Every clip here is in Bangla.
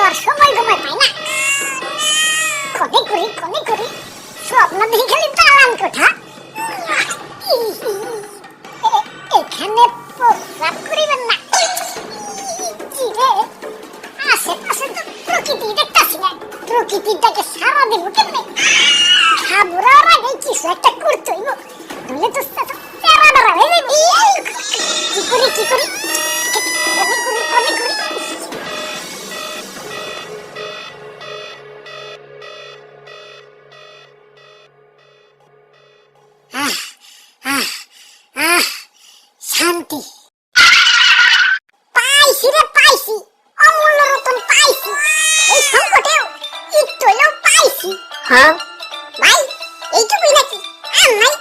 আর সময় সময় পাই না। কোনে করি স্বপ্ন দেখি খালি দালান কোঠা, এখানে প্রস্রাব করিবেন না। আশেপাশে তো প্রকৃতি দেখতেছি না, প্রকৃতিটাকে সারা দেব কেমনে? খাবুরার আগে কিছু একটা করতে হইব, নইলে তো তেরা বেড়া হয়ে যাবে। কি করি কোনে করি শান্তি পাইছি, অমূল্য রতন পাইছি, এই সংকটেও একটু হলেও পাইছি। হ্যাঁ ভাই, এইটুকুই নাকি আর নাই?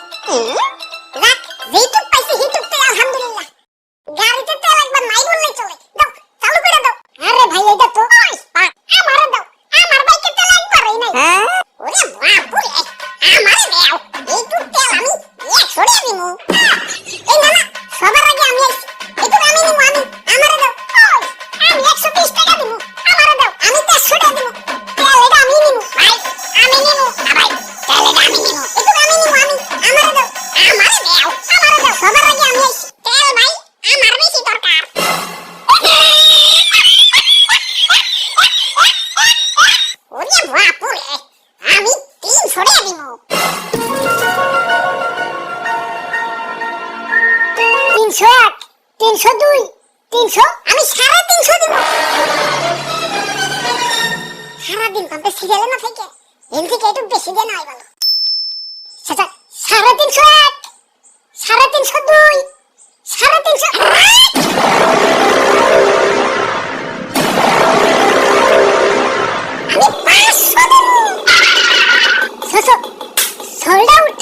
রাখ, যেইটুক পাইছি সেইটুকতে আলহামদুলিল্লাহ। গাড়িতে তেল একবার নাই বললেই চলে, দাও চালু করে দাও। আরে ভাই এটা তো আমারে দাও, আমার বাইকে তেল একবারই নাই। ওরে বাপুরে, আমারে দাও, এইটুক তেল আমি 100 টাকা দিমু। এই না সবার আগে আমি আইছি, এইটুক আমি নিমু, আমারে দাও। আমি 120 টাকা দিমু, আমারে দাও। আমি 150 টাকা দিমু, তেল এটা আমি নিমু। ভাই আমি নিমু, ভাই তেল এটা আমি নিমু, এইটুক আমি নিমু, আমারে দাও, আমারে দাও। সবার আগে আমি আইছি, তেল ভাই আমার বেশি দরকার। ওরে বাপুরে, আমি 300 টাকা দিমু। 301, 302, 300, আমি 350 দিব। সারাদিন পাম্পে সিরিয়ালে না থেকে এর থেকে একটু বেশি দেন হয় ভালো। 301, 302, 350। আমি 500 দেব। Sold out.